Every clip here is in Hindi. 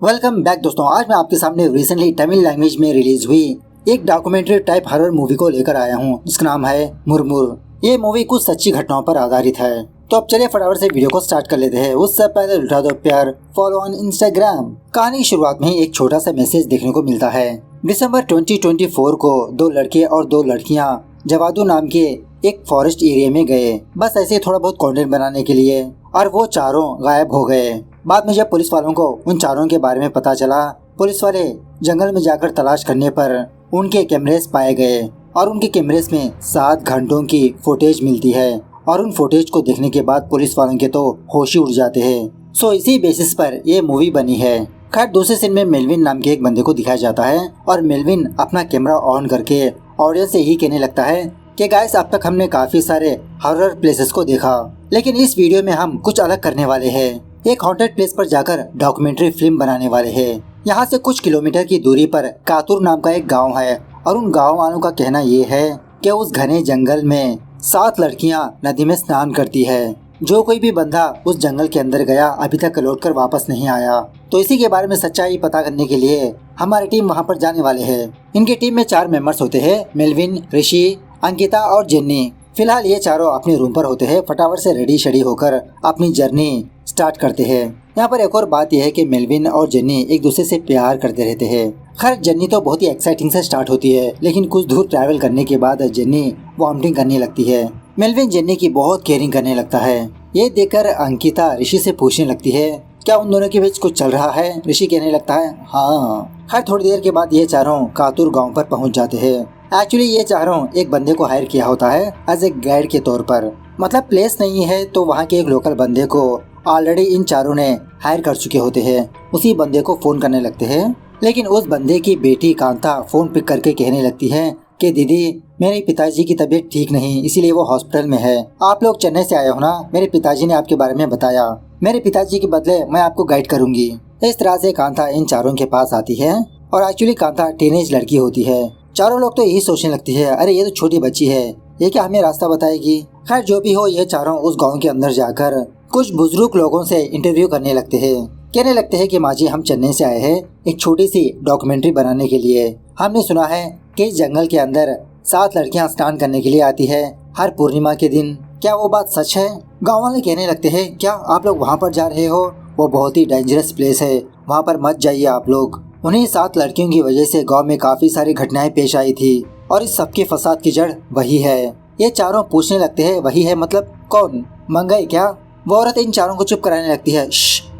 वेलकम बैक दोस्तों। आज मैं आपके सामने रिसेंटली तमिल लैंग्वेज में रिलीज हुई एक डॉक्यूमेंट्री टाइप हॉरर मूवी को लेकर आया हूँ, जिसका नाम है मुरमुर। ये मूवी कुछ सच्ची घटनाओं पर आधारित है। तो अब चलिए फटाफट से वीडियो को स्टार्ट कर लेते हैं। उससे पहले उठा दो प्यार, फॉलो ऑन इंस्टाग्राम। कहानी की शुरुआत में ही एक छोटा सा मैसेज देखने को मिलता है। दिसंबर 2024 को दो लड़के और दो लड़कियाँ जवादू नाम के एक फॉरेस्ट एरिया में गए, बस ऐसे थोड़ा बहुत कंटेंट बनाने के लिए, और वो चारों गायब हो गए। बाद में जब पुलिस वालों को उन चारों के बारे में पता चला, पुलिस वाले जंगल में जाकर तलाश करने पर उनके कैमरेस पाए गए और उनके कैमरेस में 7 घंटों की फुटेज मिलती है। और उन फुटेज को देखने के बाद पुलिस वालों के तो होश ही उड़ जाते हैं। सो इसी बेसिस पर ये मूवी बनी है। खैर, दूसरे सीन में मेलविन नाम के एक बंदे को दिखाया जाता है और मेलविन अपना कैमरा ऑन करके ऑडियंस से यही कहने लगता है कि गाइस, अब तक हमने काफी सारे हॉरर प्लेसेस को देखा, लेकिन इस वीडियो में हम कुछ अलग करने वाले हैं। एक हॉन्टेड प्लेस पर जाकर डॉक्यूमेंट्री फिल्म बनाने वाले हैं। यहाँ से कुछ किलोमीटर की दूरी पर कातुर नाम का एक गांव है और उन गांव वालों का कहना ये है कि उस घने जंगल में 7 लड़कियाँ नदी में स्नान करती है। जो कोई भी बंदा उस जंगल के अंदर गया अभी तक लौटकर वापस नहीं आया। तो इसी के बारे में सच्चाई पता करने के लिए हमारी टीम वहाँ पर जाने वाले है। इनकी टीम में 4 मेंबर्स होते हैं, मेलविन, ऋषि, अंकिता और जेन्नी। फिलहाल ये चारों अपने रूम पर होते हैं, फटाफट से रेडी शेडी होकर अपनी जर्नी स्टार्ट करते हैं। यहाँ पर एक और बात यह है कि मेलविन और जेन्नी एक दूसरे से प्यार करते रहते हैं। खैर, जेन्नी तो बहुत ही एक्साइटिंग से स्टार्ट होती है, लेकिन कुछ दूर ट्रैवल करने के बाद जेन्नी वॉमिटिंग करने लगती है। मेलविन जेन्नी की बहुत केयरिंग करने लगता है। ये देखकर अंकिता ऋषि से पूछने लगती है, क्या उन दोनों के बीच कुछ चल रहा है? ऋषि कहने लगता है हाँ। खैर, थोड़ी देर के बाद ये चारों कातुर गाँव पर पहुँच जाते हैं। एक्चुअली ये चारों एक बंदे को हायर किया होता है एज ए गाइड के तौर पर। मतलब प्लेस नहीं है तो वहाँ के एक लोकल बंदे को ऑलरेडी इन चारों ने हायर कर चुके होते हैं। उसी बंदे को फोन करने लगते हैं, लेकिन उस बंदे की बेटी कांता फोन पिक करके कहने लगती है कि दीदी, मेरे पिताजी की तबीयत ठीक नहीं, इसीलिए वो हॉस्पिटल में है। आप लोग चेन्नई से आए हो ना? मेरे पिताजी ने आपके बारे में बताया। मेरे पिताजी के बदले मैं आपको गाइड करूंगी। इस तरह से कांता इन चारों के पास आती है और एक्चुअली कांता टीनेज लड़की होती है। चारों लोग तो यही सोचने लगती है, अरे ये तो छोटी बच्ची है, ये क्या हमें रास्ता बताएगी? खैर, जो भी हो, ये चारों उस गांव के अंदर जाकर कुछ बुजुर्ग लोगों से इंटरव्यू करने लगते हैं। कहने लगते हैं कि माँ जी, हम चेन्नई से आए हैं एक छोटी सी डॉक्यूमेंट्री बनाने के लिए। हमने सुना है कि इस जंगल के अंदर 7 लड़कियां स्नान करने के लिए आती है हर पूर्णिमा के दिन। क्या वो बात सच है? गाँव वाले कहने लगते हैं, क्या आप लोग वहाँ पर जा रहे हो? वो बहुत ही डेंजरस प्लेस है, वहाँ पर मत जाइए आप लोग। उन्हीं 7 लड़कियों की वजह से गांव में काफी सारी घटनाएं पेश आई थी और इस सबके फसाद की जड़ वही है। ये चारों पूछने लगते हैं, वही है मतलब कौन? मंगई क्या? वो औरत इन चारों को चुप कराने लगती है,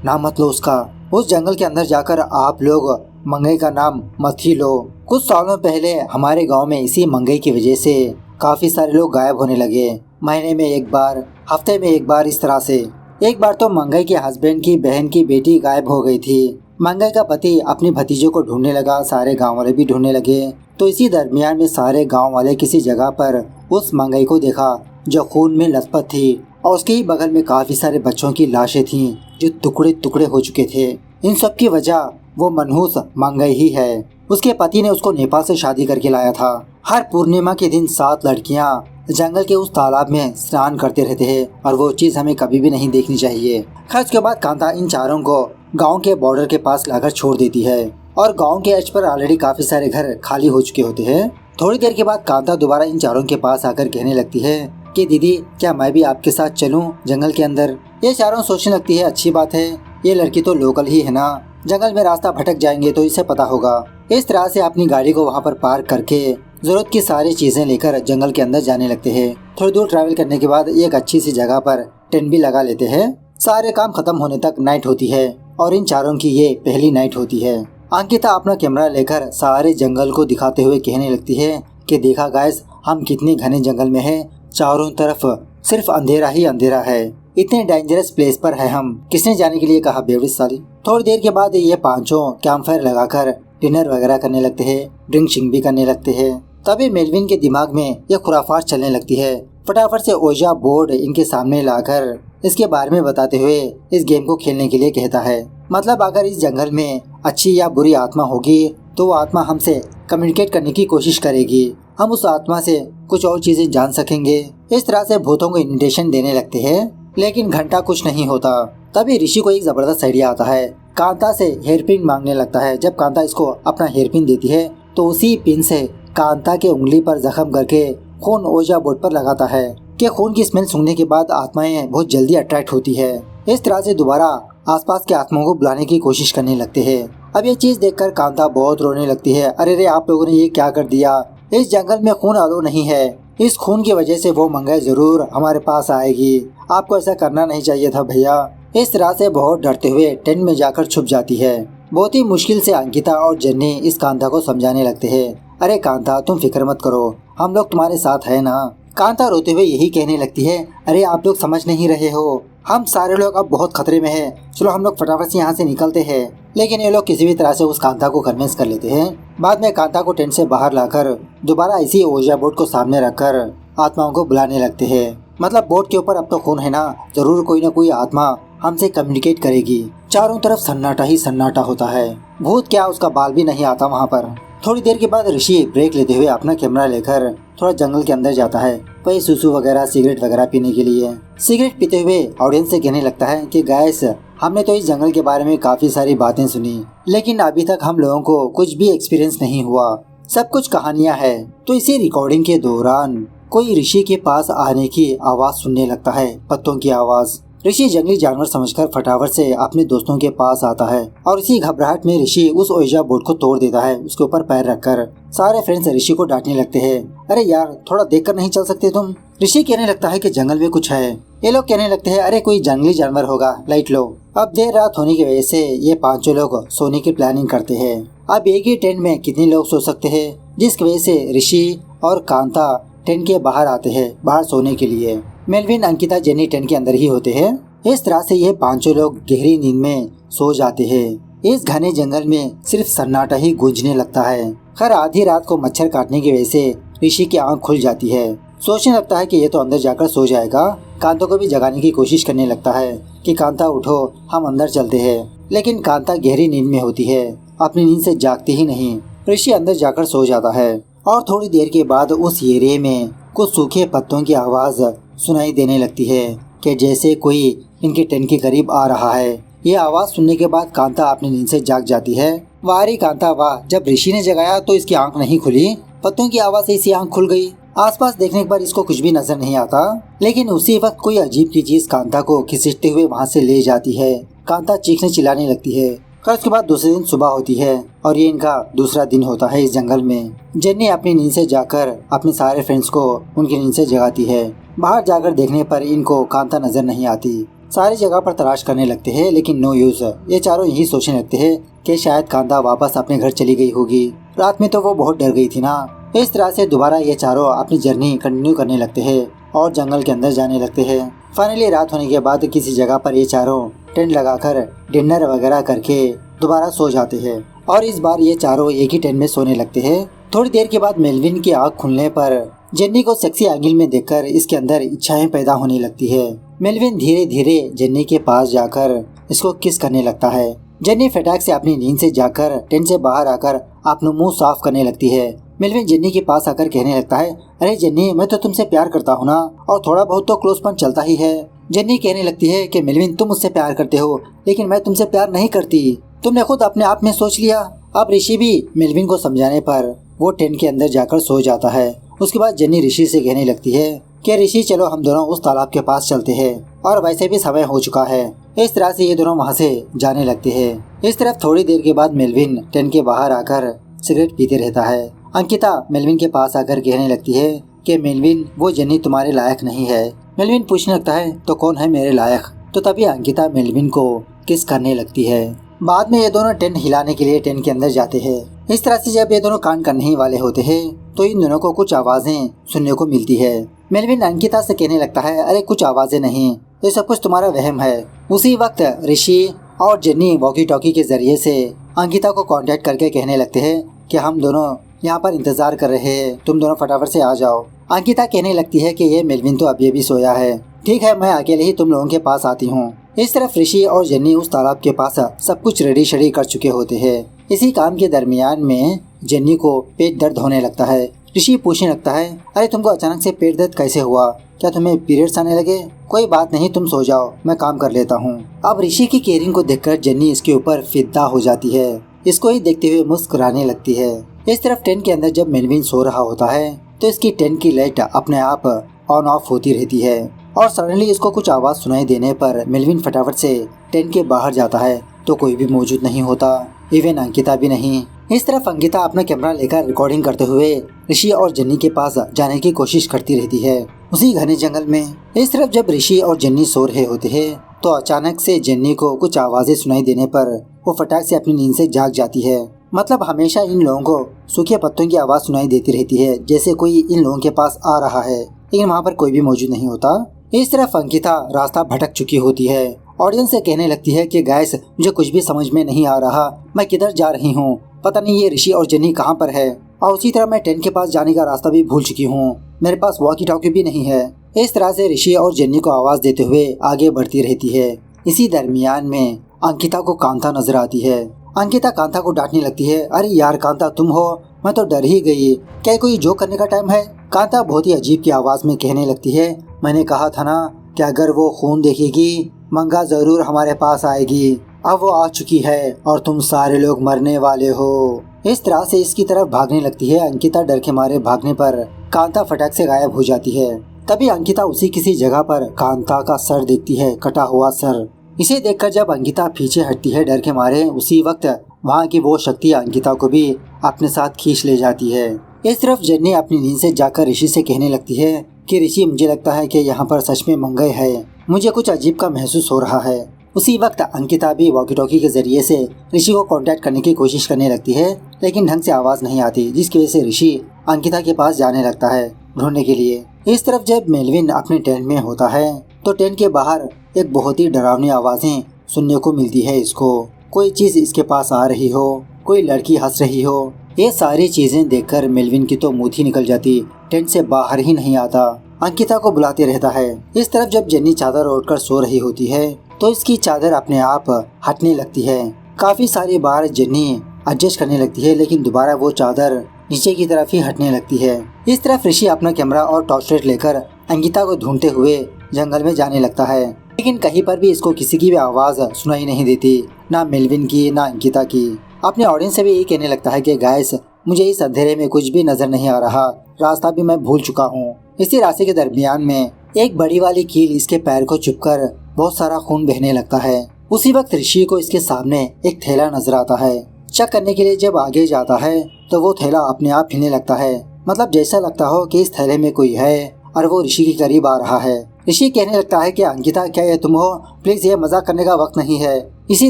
नाम मत लो उसका। उस जंगल के अंदर जाकर आप लोग मंगई का नाम मत ही लो। कुछ सालों पहले हमारे गाँव में इसी मंगई की वजह से काफी सारे लोग गायब होने लगे। महीने में एक बार, हफ्ते में एक बार, इस तरह से। एक बार तो मंगई के हस्बैंड की बहन की बेटी गायब हो गई थी। मंगई का पति अपने भतीजे को ढूंढने लगा, सारे गांव वाले भी ढूंढने लगे। तो इसी दरमियान में सारे गांव वाले किसी जगह पर उस मंगई को देखा जो खून में लथपथ थी और उसके ही बगल में काफी सारे बच्चों की लाशें थीं जो टुकड़े टुकड़े हो चुके थे। इन सब की वजह वो मनहूस मंगई ही है। उसके पति ने उसको नेपाल से शादी करके लाया था। हर पूर्णिमा के दिन 7 लड़कियाँ जंगल के उस तालाब में स्नान करते रहते हैं और वो चीज हमें कभी भी नहीं देखनी चाहिए। खैर, उसके बाद कांता इन चारों को गांव के बॉर्डर के पास लाकर छोड़ देती है और गांव के एज पर ऑलरेडी काफी सारे घर खाली हो चुके होते हैं। थोड़ी देर के बाद कांता दोबारा इन चारों के पास आकर कहने लगती है कि दीदी, क्या मैं भी आपके साथ चलूं जंगल के अंदर? ये चारों सोचने लगती है, अच्छी बात है, ये लड़की तो लोकल ही है ना, जंगल में रास्ता भटक जाएंगे तो इसे पता होगा। इस तरह से अपनी गाड़ी को वहाँ पर पार्क करके जरूरत की सारी चीजें लेकर जंगल के अंदर जाने लगते हैं। थोड़ी दूर ट्रैवल करने के बाद एक अच्छी सी जगह पर टेंट भी लगा लेते हैं। सारे काम खत्म होने तक नाइट होती है और इन चारों की ये पहली नाइट होती है। अंकिता अपना कैमरा लेकर सारे जंगल को दिखाते हुए कहने लगती है कि देखा गाइस, हम कितने घने जंगल में हैं, चारों तरफ सिर्फ अंधेरा ही अंधेरा है। इतने डेंजरस प्लेस पर है हम, किसने जाने के लिए कहा बेवड़ीस साली। थोड़ी देर के बाद ये पांचों कैंप फायर लगाकर डिनर वगैरह करने लगते हैं, ड्रिंक भी करने लगते हैं। तभी मेलविन के दिमाग में यह खुराफात चलने लगती है। फटाफट से ओजा बोर्ड इनके सामने लाकर इसके बारे में बताते हुए इस गेम को खेलने के लिए कहता है। मतलब अगर इस जंगल में अच्छी या बुरी आत्मा होगी तो वो आत्मा हमसे कम्युनिकेट करने की कोशिश करेगी, हम उस आत्मा से कुछ और चीजें जान सकेंगे। इस तरह से भूतों को इन्विटेशन देने लगते हैं, लेकिन घंटा कुछ नहीं होता। तभी ऋषि को एक जबरदस्त आइडिया आता है। कांता से हेयर पिन मांगने लगता है। जब कांता इसको अपना हेयर पिन देती है तो उसी पिन से कांता के उंगली पर जख्म करके खून ओजा बोर्ड पर लगाता है कि खून की स्मेल सूंघने के बाद आत्माएं बहुत जल्दी अट्रैक्ट होती है। इस तरह से दोबारा आसपास के आत्माओं को बुलाने की कोशिश करने लगते हैं। अब ये चीज देखकर कांता बहुत रोने लगती है। अरे रे, आप लोगों ने ये क्या कर दिया? इस जंगल में खून अलो नहीं है। इस खून की वजह से वो मंगल जरूर हमारे पास आएगी। आपको ऐसा करना नहीं चाहिए था भैया। इस तरह से बहुत डरते हुए टेंट में जाकर छुप जाती है। बहुत ही मुश्किल से अंकिता और जन्नी इस कांता को समझाने लगते हैं। अरे कांता, तुम फिक्र मत करो, हम लोग तुम्हारे साथ है ना। कांता रोते हुए यही कहने लगती है, अरे आप लोग समझ नहीं रहे हो, हम सारे लोग अब बहुत खतरे में हैं। चलो हम लोग फटाफट से यहाँ से निकलते हैं। लेकिन ये लोग किसी भी तरह से उस कांता को कन्विंस कर लेते हैं। बाद में कांता को टेंट से बाहर लाकर दोबारा इसी ओजा बोर्ड को सामने रखकर आत्माओं को बुलाने लगते हैं। मतलब बोर्ड के ऊपर अब तो खून है ना, जरूर कोई न कोई आत्मा हमसे कम्युनिकेट करेगी। चारों तरफ सन्नाटा ही सन्नाटा होता है। भूत क्या, उसका बाल भी नहीं आता वहाँ पर। थोड़ी देर के बाद ऋषि ब्रेक लेते हुए अपना कैमरा लेकर थोड़ा जंगल के अंदर जाता है, वही सुसु वगैरह सिगरेट वगैरह पीने के लिए। सिगरेट पीते हुए ऑडियंस से कहने लगता है कि गाइस, हमने तो इस जंगल के बारे में काफी सारी बातें सुनी, लेकिन अभी तक हम लोगों को कुछ भी एक्सपीरियंस नहीं हुआ, सब कुछ कहानियां है। तो इसी रिकॉर्डिंग के दौरान कोई ऋषि के पास आने की आवाज सुनने लगता है, पत्तों की आवाज। ऋषि जंगली जानवर समझकर फटाफट से अपने दोस्तों के पास आता है और इसी घबराहट में ऋषि उस ओइजा बोर्ड को तोड़ देता है, उसके ऊपर पैर रखकर। सारे फ्रेंड्स ऋषि को डांटने लगते हैं, अरे यार थोड़ा देखकर नहीं चल सकते तुम। ऋषि कहने लगता है कि जंगल में कुछ है। ये लोग कहने लगते हैं, अरे कोई जंगली जानवर होगा, लाइट लो। अब देर रात होने की वजह से ये पांचों लोग सोने की प्लानिंग करते हैं। अब एक ही टेंट में कितने लोग सो सकते हैं, जिसकी वजह से ऋषि और कांता टेंट के बाहर आते हैं, बाहर सोने के लिए। मेलविन, अंकिता, जेनी टेंट के अंदर ही होते हैं। इस तरह से ये पांचों लोग गहरी नींद में सो जाते हैं। इस घने जंगल में सिर्फ सन्नाटा ही गूंजने लगता है। खैर आधी रात को मच्छर काटने की वजह से ऋषि की आंख खुल जाती है। सोचने लगता है कि ये तो अंदर जाकर सो जाएगा। कांता को भी जगाने की कोशिश करने लगता है कि कांता उठो, हम अंदर चलते हैं। लेकिन कांता गहरी नींद में होती है, अपनी नींद से जागती ही नहीं। ऋषि अंदर जाकर सो जाता है और थोड़ी देर के बाद उस एरिया में कुछ सूखे पत्तों की आवाज सुनाई देने लगती है कि जैसे कोई इनके टेंट के करीब आ रहा है। ये आवाज सुनने के बाद कांता अपनी नींद से जाग जाती है। वाह रे कांता वाह, जब ऋषि ने जगाया तो इसकी आंख नहीं खुली, पत्तों की आवाज से इसकी आंख खुल गई। आसपास देखने पर इसको कुछ भी नजर नहीं आता, लेकिन उसी वक्त कोई अजीब की चीज कांता को खिसकते हुए वहाँ से ले जाती है। कांता चीखने चिल्लाने लगती है। फिर उसके बाद दूसरे दिन सुबह होती है और ये इनका दूसरा दिन होता है इस जंगल में। जेनी अपनी नींद से जाकर अपने सारे फ्रेंड्स को उनकी नींद से जगाती है। बाहर जाकर देखने पर इनको कांता नजर नहीं आती। सारी जगह पर तलाश करने लगते हैं, लेकिन नो यूज। ये चारों यही सोचने लगते हैं कि शायद कांता वापस अपने घर चली गई होगी। रात में तो वो बहुत डर गई थी ना। इस तरह से दोबारा ये चारों अपनी जर्नी कंटिन्यू करने लगते हैं और जंगल के अंदर जाने लगते हैं। फाइनली रात होने के बाद किसी जगह पर ये चारों टेंट लगाकर डिनर वगैरह करके दोबारा सो जाते हैं और इस बार ये चारों एक ही टेंट में सोने लगते हैं। थोड़ी देर के बाद मेलविन की आँख खुलने पर जेन्नी को सेक्सी एंगल में देखकर इसके अंदर इच्छाएं पैदा होने लगती है। मेलविन धीरे धीरे जेन्नी के पास जाकर इसको किस करने लगता है। जेन्नी फटाक से अपनी नींद से जाकर टेंट से बाहर आकर अपना मुंह साफ करने लगती है। मेलविन जेन्नी के पास आकर कहने लगता है, अरे जेन्नी, मैं तो तुमसे प्यार करता हूँ ना, और थोड़ा बहुत तो क्लोजपन चलता ही है। जेन्नी कहने लगती है कि मेलविन, तुम मुझसे प्यार करते हो, लेकिन मैं तुमसे प्यार नहीं करती, तुमने खुद अपने आप में सोच लिया। अब ऋषि भी मेलविन को समझाने पर वो टेंट के अंदर जाकर सो जाता है। उसके बाद जेन्नी ऋषि से कहने लगती है कि ऋषि, चलो हम दोनों उस तालाब के पास चलते हैं, और वैसे भी समय हो चुका है। इस तरह से ये दोनों वहाँ से जाने लगते हैं। इस तरफ थोड़ी देर के बाद मेलविन टेंट के बाहर आकर सिगरेट पीते रहता है। अंकिता मेलविन के पास आकर कहने लगती है कि मेलविन, वो जेन्नी तुम्हारे लायक नहीं है। मेलविन पूछने लगता है, तो कौन है मेरे लायक? तो तभी अंकिता मेलविन को किस करने लगती है। बाद में ये दोनों टेंट हिलाने के लिए टेंट के अंदर जाते हैं। इस तरह से जब ये दोनों कांड करने ही वाले होते हैं तो इन दोनों को कुछ आवाजें सुनने को मिलती है। मेलविन अंकिता से कहने लगता है, अरे कुछ आवाजें नहीं, ये सब कुछ तुम्हारा वहम है। उसी वक्त ऋषि और जेन्नी वॉकी टॉकी के जरिए से अंकिता को कांटेक्ट करके कहने लगते हैं कि हम दोनों यहाँ पर इंतजार कर रहे हैं, तुम दोनों फटाफट से आ जाओ। अंकिता कहने लगती है कि ये मेलविन तो अभी भी सोया है, ठीक है मैं अकेले ही तुम लोगों के पास आती हूँ। इस तरफ ऋषि और जेन्नी उस तालाब के पास सब कुछ रेडी शेडी कर चुके होते हैं। इसी काम के दरमियान में जेन्नी को पेट दर्द होने लगता है। ऋषि पूछने लगता है, अरे तुमको अचानक से पेट दर्द कैसे हुआ, क्या तुम्हें पीरियड्स आने लगे? कोई बात नहीं, तुम सो जाओ, मैं काम कर लेता हूँ। अब ऋषि की केयरिंग को देखकर जेन्नी इसके ऊपर फिदा हो जाती है। इसको ही देखते हुए मुस्कुराने लगती है। इस तरफ टेंट के अंदर जब मेलविन सो रहा होता है तो इसकी टेंट की लाइट अपने आप ऑन ऑफ होती रहती है और सडनली इसको कुछ आवाज सुनाई देने पर मेलविन फटाफट से टेंट के बाहर जाता है तो कोई भी मौजूद नहीं होता, इवन अंकिता भी नहीं। इस तरफ अंकिता अपना कैमरा लेकर रिकॉर्डिंग करते हुए ऋषि और जेन्नी के पास जाने की कोशिश करती रहती है उसी घने जंगल में। इस तरफ जब ऋषि और जेन्नी सो रहे होते हैं तो अचानक से जेन्नी को कुछ आवाजें सुनाई देने पर वो फटाक से अपनी नींद से जाग जाती है। मतलब हमेशा इन लोगों को सूखे पत्तों की आवाज सुनाई देती रहती है, जैसे कोई इन लोगों के पास आ रहा है, लेकिन वहाँ पर कोई भी मौजूद नहीं होता। इस तरफ अंकिता रास्ता भटक चुकी होती है। ऑडियंस से कहने लगती है कि गाइस, मुझे कुछ भी समझ में नहीं आ रहा, मैं किधर जा रही हूँ, पता नहीं ये ऋषि और जेन्नी कहाँ पर है। और उसी तरह मैं टेंट के पास जाने का रास्ता भी भूल चुकी हूँ, मेरे पास वॉकी टॉकी भी नहीं है। इस तरह से ऋषि और जेन्नी को आवाज देते हुए आगे बढ़ती रहती है। इसी दरमियान में अंकिता को कांता नजर आती है। अंकिता कांता को डांटने लगती है, अरे यार कांता, तुम हो, मैं तो डर ही गई, क्या कोई जोक करने का टाइम है? कांता बहुत ही अजीब की आवाज में कहने लगती है, मैंने कहा था ना कि अगर वो खून देखेगी मंगा जरूर हमारे पास आएगी, अब वो आ चुकी है और तुम सारे लोग मरने वाले हो। इस तरह से इसकी तरफ भागने लगती है। अंकिता डर के मारे भागने पर कांता फटाक से गायब हो जाती है। तभी अंकिता उसी किसी जगह पर कांता का सर देखती है, कटा हुआ सर। इसे देखकर जब अंकिता पीछे हटती है डर के मारे, उसी वक्त वहाँ की वो शक्ति अंकिता को भी अपने साथ खींच ले जाती है। इस तरफ जेन्नी अपनी नींद से जाकर ऋषि से कहने लगती है कि ऋषि, मुझे लगता है कि यहाँ पर सच में मंगई है, मुझे कुछ अजीब का महसूस हो रहा है। उसी वक्त अंकिता भी वॉकी टॉकी के जरिए से ऋषि को कांटेक्ट करने की कोशिश करने लगती है, लेकिन ढंग से आवाज नहीं आती, जिसकी वजह से ऋषि अंकिता के पास जाने लगता है ढूंढने के लिए। इस तरफ जब मेलविन अपने टेंट में होता है तो टेंट के बाहर एक बहुत ही डरावनी आवाजें सुनने को मिलती है इसको। कोई चीज इसके पास आ रही हो, कोई लड़की हंस रही हो। ये सारी चीजें देखकर मेलविन की तो मुँह ही निकल जाती, टेंट से बाहर ही नहीं आता, अंकिता को बुलाते रहता है। इस तरफ जब जेन्नी चादर ओढ़कर सो रही होती है तो इसकी चादर अपने आप हटने लगती है। काफी सारी बार जेन्नी एडजस्ट करने लगती है, लेकिन दोबारा वो चादर नीचे की तरफ ही हटने लगती है। इस तरफ ऋषि अपना कैमरा और टॉर्च लाइट लेकर अंकिता को ढूंढते हुए जंगल में जाने लगता है, लेकिन कहीं पर भी इसको किसी की भी आवाज सुनाई नहीं देती, ना मेलविन की ना अंकिता की। अपने ऑडियंस से भी यही कहने लगता है कि गाइस, मुझे इस अंधेरे में कुछ भी नजर नहीं आ रहा, रास्ता भी मैं भूल चुका हूँ। इसी रास्ते के दरमियान में एक बड़ी वाली कील इसके पैर को चुभकर बहुत सारा खून बहने लगता है। उसी वक्त ऋषि को इसके सामने एक थैला नजर आता है। चेक करने के लिए जब आगे जाता है तो वो थैला अपने आप हिलने लगता है, मतलब जैसा लगता हो कि इस थैले में कोई है और वो ऋषि के करीब आ रहा है। ऋषि कहने लगता है कि अंकिता, क्या ये तुम हो? प्लीज, ये मजाक करने का वक्त नहीं है। इसी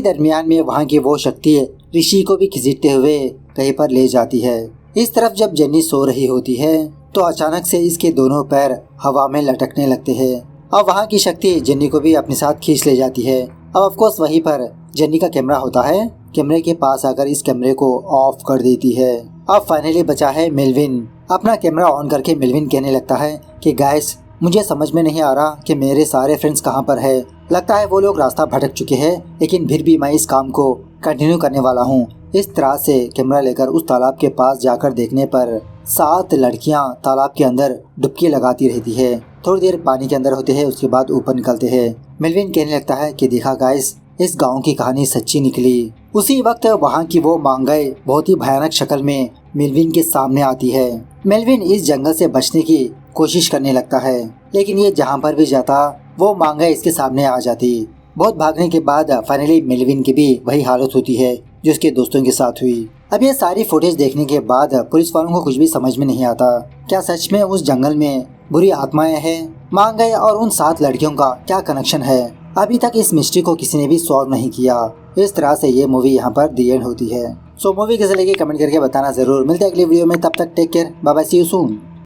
दरमियान में वहाँ की वो शक्ति ऋषि को भी घसीटते हुए कहीं पर ले जाती है। इस तरफ जब जेन्नी सो रही होती है तो अचानक से इसके दोनों पैर हवा में लटकने लगते हैं। अब वहाँ की शक्ति जेन्नी को भी अपने साथ खींच ले जाती है। अब ऑफकोर्स वहीं पर जेन्नी का कैमरा होता है, कैमरे के पास आकर इस कैमरे को ऑफ कर देती है। अब फाइनली बचा है मेलविन। अपना कैमरा ऑन करके मेलविन कहने लगता है कि गाइस, मुझे समझ में नहीं आ रहा कि मेरे सारे फ्रेंड्स कहाँ पर है। लगता है वो लोग रास्ता भटक चुके हैं, लेकिन फिर भी मैं इस काम को कंटिन्यू करने वाला हूँ। इस तरह से कैमरा लेकर उस तालाब के पास जाकर देखने पर 7 लड़कियां तालाब के अंदर डुबकी लगाती रहती है। थोड़ी देर पानी के अंदर होते हैं, उसके बाद ऊपर निकलते हैं। मेलविन कहने लगता है कि देखा गाइस, इस गांव की कहानी सच्ची निकली। उसी वक्त वहाँ की वो मांगाई बहुत ही भयानक शक्ल में मेलविन के सामने आती है। मेलविन इस जंगल से बचने की कोशिश करने लगता है, लेकिन ये जहाँ पर भी जाता वो मांगाई इसके सामने आ जाती। बहुत भागने के बाद फाइनली मेलविन की भी वही हालत होती है जो उसके दोस्तों के साथ हुई। अब ये सारी फुटेज देखने के बाद पुलिस वालों को कुछ भी समझ में नहीं आता, क्या सच में उस जंगल में बुरी आत्माएं हैं? मांगाई और उन 7 लड़कियों का क्या कनेक्शन है? अभी तक इस मिस्ट्री को किसी ने भी सॉल्व नहीं किया। इस तरह से ये मूवी यहाँ पर दी एंड होती है। सो मूवी कैसे लगी कमेंट करके बताना जरूर। मिलते हैं अगली वीडियो में, तब तक take care, bye bye, see you soon.